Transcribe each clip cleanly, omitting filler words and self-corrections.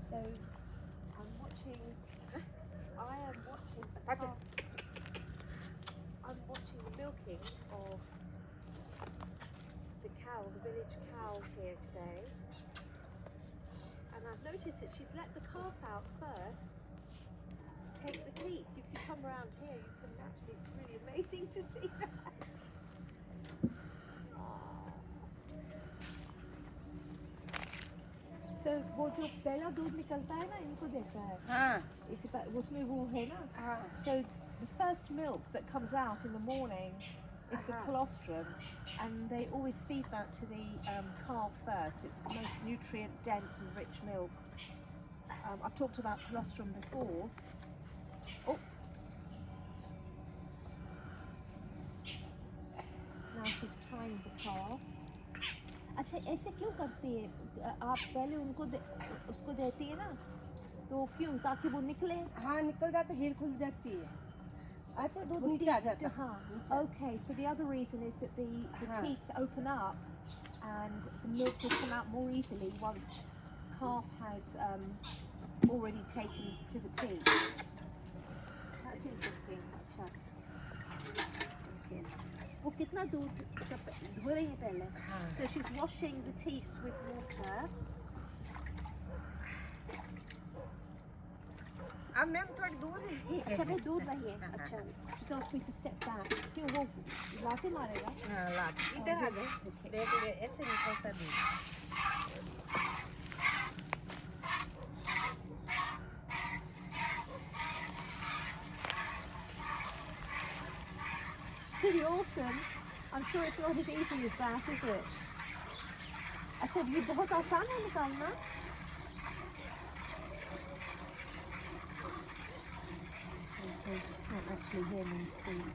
So I'm watching. I am watching. What's it? I'm watching the milking of the cow, the village cow here today. And I've noticed that she's let the calf out first to take the teat. If you come around here, you can actually, it's really amazing to see that. So वो जो पहला दूध निकलता है ना इनको देता है हाँ उसमें वो है ना हाँ So the first milk that comes out in the morning is the colostrum, and they always feed that to the calf first. It's the most nutrient dense and rich milk. I've talked about colostrum before. Oh, now she's tying the calf. अच्छा ऐसे क्यों करती है आप पहले उसको देती है ना तो क्यों ताकि वो निकले हाँ निकल जाता हीर खुल जाती है अच्छा दूध नीचे आ जाता हाँ okay so the other reason is that the teats open up and the milk will come out more easily once calf has already taken to the teat. That's interesting. अच्छा okay. वो कितना दूध धो रही है पहले So she's washing the teats with water. अब ma'am थोड़ी दूर है अच्छा वो दूध नहीं है अच्छा She's asked me to step back. क्यों वो लाते मारेगा हाँ लात इधर आ गए देख ऐसे निकलता दूध Pretty awesome. I'm sure it's not as easy as that, is it? अच्छा ये बहुत आसान है निकालना Can't actually hear me speak.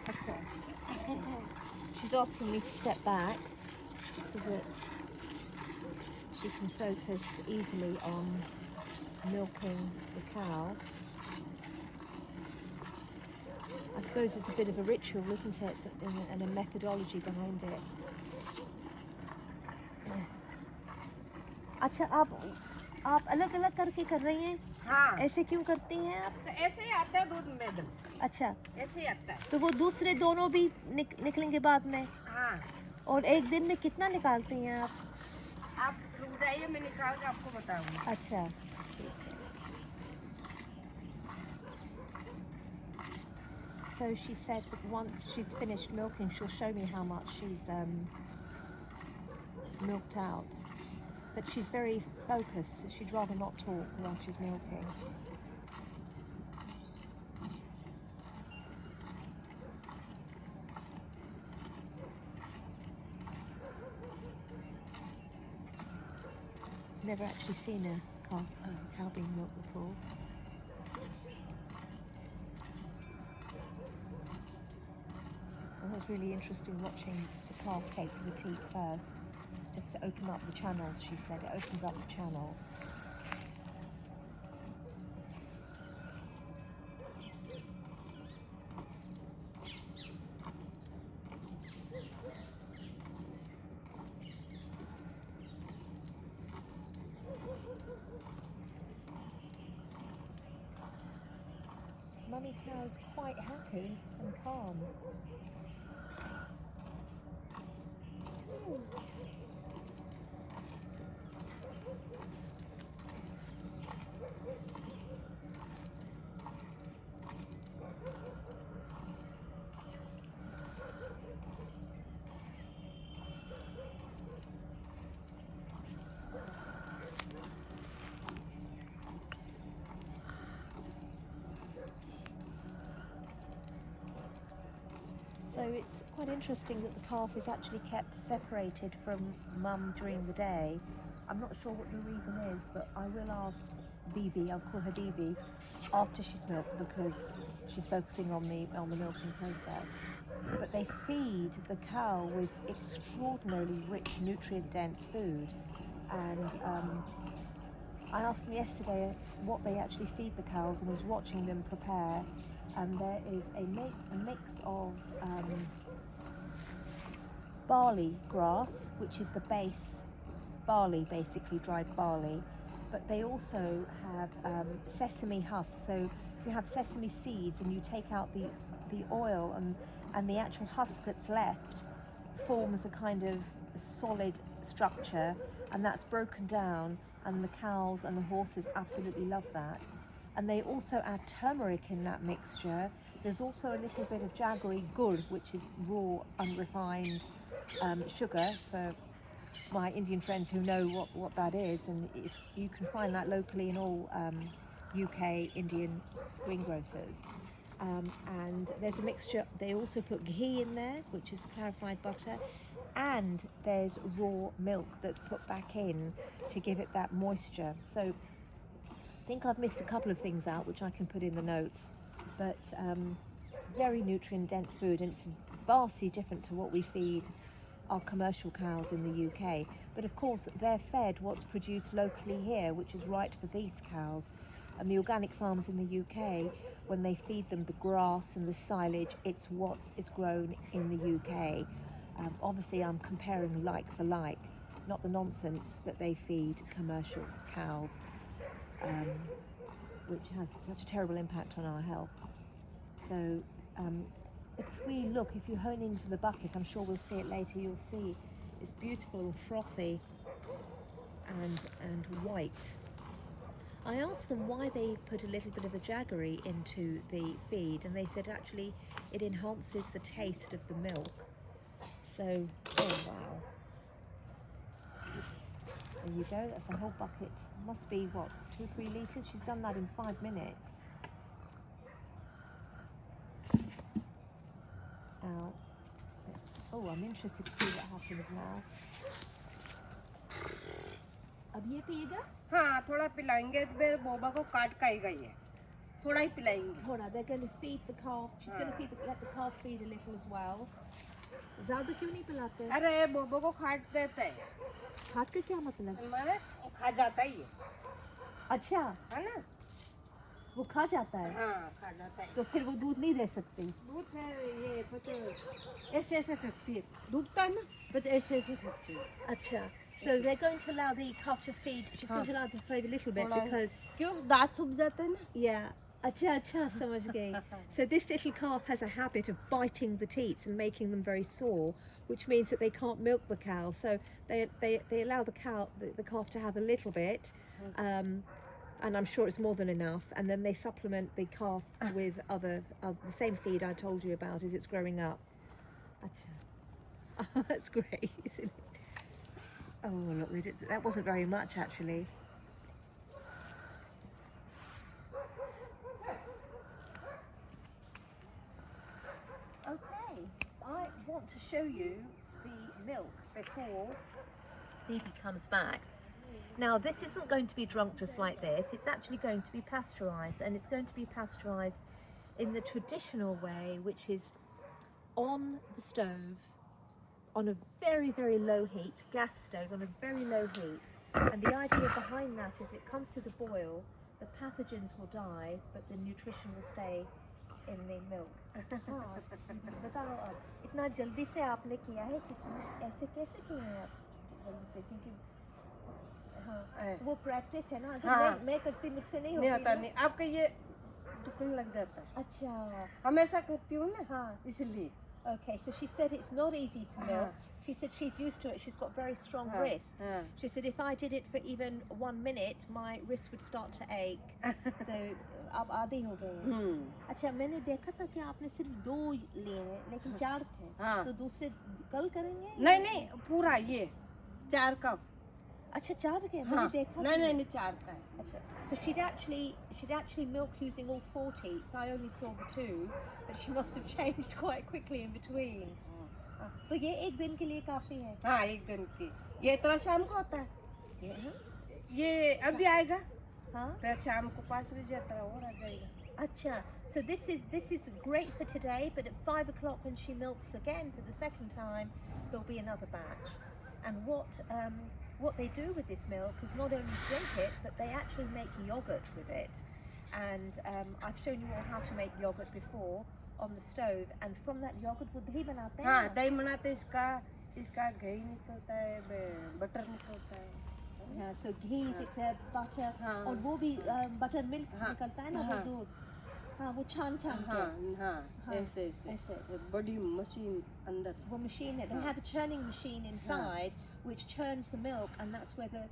Okay. She's asking me to step back so that she can focus easily on milking the cow. I suppose it's a bit of a ritual, isn't it, and a methodology behind it. अच्छा आप अलग-अलग करके कर रही हैं हाँ ऐसे क्यों करती हैं आप तो ऐसे ही आता है दूध मैडम अच्छा ऐसे ही आता है तो वो दूसरे दोनों भी निकलेंगे बाद में हाँ और एक दिन में कितना निकालती हैं आप रुक जाइए मैं निकाल के आपको बताऊंगी अच्छा So she said that once she's finished milking she'll show me how much she's milked out but she's very focused so she'd rather not talk while she's milking. Never actually seen a cow being milked before. Well, that's really interesting watching the calf take to the teat first, just to open up the channels, she said. It opens up the channels. Mummy cow's quite happy and calm. So it's quite interesting that the calf is actually kept separated from mum during the day. I'm not sure what the reason is, but I will ask Bibi, I'll call her Bibi, after she's milked because she's focusing on the milking process. But they feed the cow with extraordinarily rich, nutrient-dense food. And I asked them yesterday what they actually feed the cows and was watching them prepare. and there is a mix of barley grass, which is the base barley, basically dried barley, but they also have sesame husks. So if you have sesame seeds and you take out the oil and the actual husk that's left forms a kind of solid structure, and that's broken down, and the cows and the horses absolutely love that. And they also add turmeric in that mixture. There's also a little bit of jaggery gur, which is raw, unrefined sugar, for my Indian friends who know what that is. And you can find that locally in all UK Indian greengrocers. And there's a mixture. They also put ghee in there, which is clarified butter, and there's raw milk that's put back in to give it that moisture. So I think I've missed a couple of things out, which I can put in the notes, but it's very nutrient dense food, and it's vastly different to what we feed our commercial cows in the UK. But of course they're fed what's produced locally here, which is right for these cows. And the organic farms in the UK, when they feed them the grass and the silage, it's what is grown in the UK. Obviously I'm comparing like for like, not the nonsense that they feed commercial cows, which has such a terrible impact on our health. So if you hone into the bucket, I'm sure we'll see it later, you'll see it's beautiful and frothy and white. I asked them why they put a little bit of the jaggery into the feed, and they said actually it enhances the taste of the milk. So, oh wow. There you go, that's a whole bucket. Must be, what, 2-3 litres? She's done that in 5 minutes. Now, oh, I'm interested to see what happens now. अब ये पिएगा? हाँ, थोड़ा पिलाएंगे, फिर Boba को काट खाएगा ये, थोड़ा ही पिलाएंगे। Hold on, they're going to feed the calf. She's going to let the calf feed a little as well. ज़्यादा क्यों नहीं पिलाते? अरे बोबो को काट देते हैं। काट के क्या मतलब? माने वो खा जाता ही है। अच्छा, है ना? वो खा जाता है? हाँ, खा जाता है। तो फिर वो दूध नहीं दे सकती? दूध है ये कुछ ऐसे करती है, दूधता है ना, कुछ ऐसे करती है। अच्छा. So they're going to allow the calf to feed. She's going to allow them to feed a little bit because क्यों दांत सूख जाते हैं ना? yeah. अच्छा, समझ गई. So this little calf has a habit of biting the teats and making them very sore, which means that they can't milk the cow. So they allow the calf to have a little bit, and I'm sure it's more than enough. And then they supplement the calf with the same feed I told you about as it's growing up. Acha. Oh, that's great, isn't it? Oh look, that wasn't very much actually. Okay, I want to show you the milk before Phoebe comes back. Now this isn't going to be drunk just like this, it's actually going to be pasteurised, and it's going to be pasteurised in the traditional way, which is on the stove, on a very, very low heat, gas stove on a very low heat. And the idea behind that is it comes to the boil, the pathogens will die, but the nutrition will stay in the milk. हाँ, बताओ अब, इतना जल्दी से आपने किया है, ऐसे कैसे किए हैं आप जल्दी से, क्योंकि हाँ, वो प्रैक्टिस है ना, अगर मैं करती मुझसे नहीं होता नहीं, आपका ये दुखने लग जाता है। अच्छा, हमेशा करती हूँ ना, हाँ, इसलिए। Okay, so she said it's not easy to milk. She said she's used to it. She's got very strong wrists. She said if I did it for even 1 minute, my wrist would start to ache. So अब आदि हो गए हैं। अच्छा, मैंने देखा था कि आपने सिर्फ 2 लिए हैं, लेकिन 4 थे। तो दूसरे कल करेंगे? नहीं, पूरा ये 4 का। अच्छा, 4 के मैंने देखा। नहीं, 4 का है। अच्छा, so she'd actually milk using all 4 teats. I only saw the 2, but she must have changed quite quickly in between. तो ये एक दिन के लिए काफी है? हाँ, एक दिन की। ये इतना शाम को होता है। ये अभी आएगा। हाँ। फिर शाम को 5 बजे इतना और आ जाएगा। अच्छा, so this is great for today, but at 5 o'clock when she milks again for the second time, there'll be another batch. And what they do with this milk is not only drink it, but they actually make yogurt with it. and I've shown you all how to make yogurt before on the stove, and from that yogurt वो दही बनाते हैं हाँ ना? दही बनाते इसका घी निकलता है बटर निकलता है Yeah, so ghee is butter हाँ। और वो भी बटर मिल्क हाँ। निकलता है ना वो हाँ। दूध हाँ वो छान के हाँ हाँ हाँ, ऐसे ऐसे। बड़ी मशीन अंदर वो machine है, they हाँ। have a churning machine inside which churns the milk, and that's where the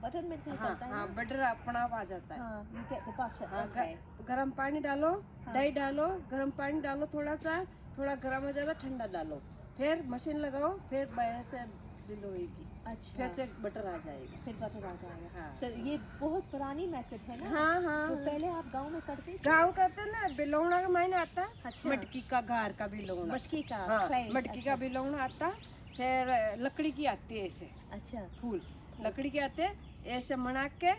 butter milk हाँ निकलता है हाँ ना? बटर अपना आ जाता है हाँ, you get the butter. हाँ Okay. गरम पानी डालो हाँ। दही डालो गरम पानी डालो थोड़ा सा थोड़ा गरम हो जाएगा ठंडा डालो फिर मशीन लगाओ फिर ऐसे बिलोएगी अच्छा। फिर से बटर आ जाएगा फिर बटर आ जाएगा। हाँ। So ये बहुत पुरानी मेथड है ना? हाँ हाँ तो पहले आप गांव में करते थे? गाँव कहते हैं ना बिलौना का मायने आता है अच्छा। मटकी का घार का बिलौना मटकी का हाँ clay, मटकी का अच्छा। बिलौना आता फिर लकड़ी की आती है ऐसे अच्छा फूल लकड़ी के आते हैं ऐसे बना के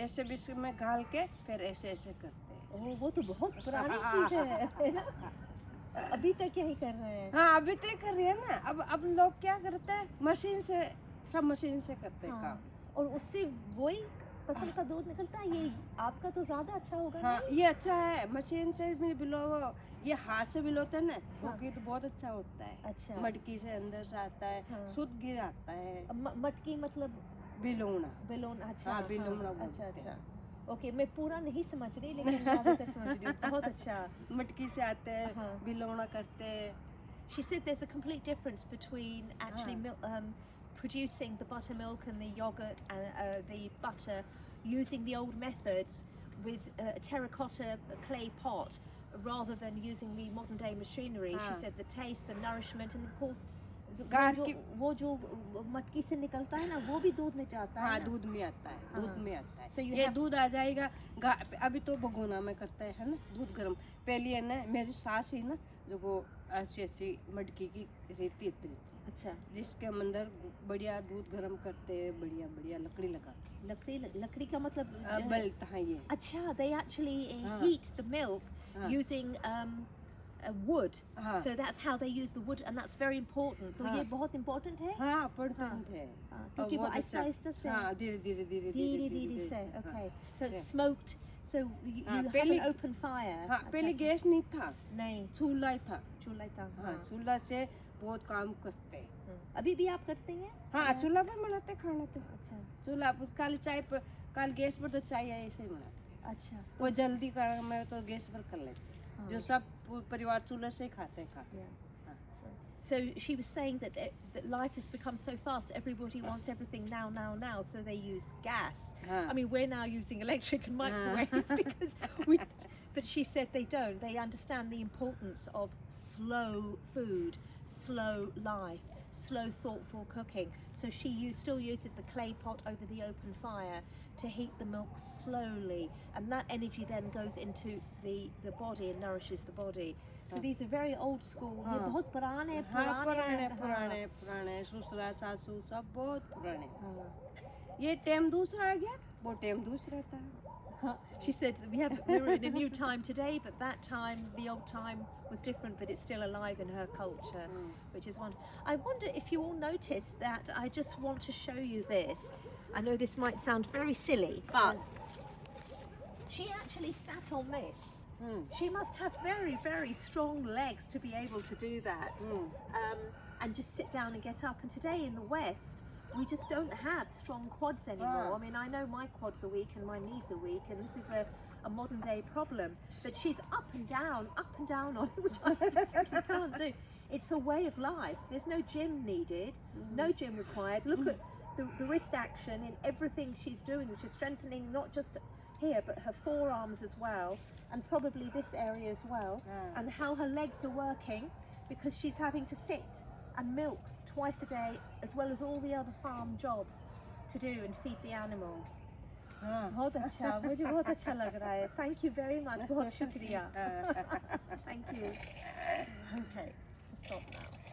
ऐसे बीच में घाल के फिर ऐसे ऐसे करते हैं ओह वो तो बहुत पुरानी चीज है ना? अभी तक यही कर रहे हैं। हाँ अभी तय कर रही है ना अब लोग क्या करते हैं मशीन से सब मशीन से करते हैं हाँ। काम और उससे वही पसंद का दूध निकलता है। ये आपका तो ज्यादा अच्छा होगा हाँ नहीं? ये अच्छा है मशीन से भी बिलो ये हाथ से बिलोते हैं ना वो हाँ। घी तो बहुत अच्छा होता है अच्छा। मटकी से अंदर से आता है हाँ। शुद्ध घी आता है मटकी मतलब बिलौना बेलोन अच्छा हाँ, बिलोना अच्छा बोलते अच्छा हैं। ओके मैं पूरा नहीं समझ रही लेकिन ज्यादातर समझ रही हूँ। बहुत अच्छा। मटकी से आते हैं हाँ। बिलौना करते हैं She said there's a complete difference between actually Ah. producing the buttermilk and the yogurt and the butter using the old methods with a terracotta clay pot rather than using the modern day machinery. She Ah. said the taste, the nourishment, and of course गार की वो जो मटकी से निकलता है ना वो भी दूध में जाता है हाँ ना? दूध में आता है हाँ। दूध में आता है So you ये have- दूध आ जाएगा अभी तो भगोना में करता है ना दूध गर्म पहले है ना मेरी सास ही ना जो वो ऐसी ऐसी मटकी की रेती इतनी अच्छा जिसके अंदर बढ़िया दूध गर्म करते हैं बढ़िया बढ़िया लकड़ी लगा के लकड़ी का मतलब बलता है ये अच्छा they actually हाँ। heat the milk हाँ। using wood. हाँ So that's how they use the wood, and that's very important. तो हाँ। ये बहुत important है? हाँ important है क्योंकि वो बहुत ऐसा अच्छा- ऐसा से हाँ धीरे धीरे धीरे धीरे धीरे से हाँ। okay. So it's Yeah. smoked. So you हाँ, have पहले- an open fire. हाँ अच्छा पहले से- गैस नहीं था नहीं चूल्हा ही था चूल्हा था हाँ चूल्हा से बहुत काम करते हैं अभी भी आप करते हैं? हाँ चूल्हा पर बनाते खाना तो अच्छा चूल्हा पर कल चाय पर कल गैस पर तो चाय ऐसे ही बनाते हैं अच्छा वो जल्दी कर मैं तो गैस पर कर लेते हैं हाँ। जो सब परिवार चूल्हे से ही खाते हैं खाते Yeah. हाँ। So she was saying that that life has become so fast. Everybody wants everything now. So they use gas. हाँ। I mean, we're now using electric and microwaves because we. But she said they don't. They understand the importance of slow food, slow life, slow thoughtful cooking. So she still uses the clay pot over the open fire to heat the milk slowly, and that energy then goes into the body and nourishes the body. So these are very old school. ये हाँ। बहुत पुराने हाँ पुराने हाँ। पुराने पुराने ससुरा सासू सब बहुत पुराने हाँ। ये टाइम दूसरा आ गया वो टाइम दूसरा था She said that we're in a new time today, but that time, the old time, was different, but it's still alive in her culture, which is wonderful. I wonder if you all noticed that I just want to show you this. I know this might sound very silly, but she actually sat on this. She must have very, very strong legs to be able to do that, and just sit down and get up. And today in the West, we just don't have strong quads anymore. I mean, I know my quads are weak and my knees are weak, and this is a modern day problem. But she's up and down on it, which I physically can't do. It's a way of life. There's no gym needed, no gym required. Look at the wrist action in everything she's doing, which is strengthening not just here, but her forearms as well, and probably this area as well, and how her legs are working because she's having to sit and milk twice a day, as well as all the other farm jobs to do and feed the animals. बहुत अच्छा मुझे बहुत अच्छा लग रहा है. Thank you very much. बहुत शुक्रिया. Thank you. Okay, stop now.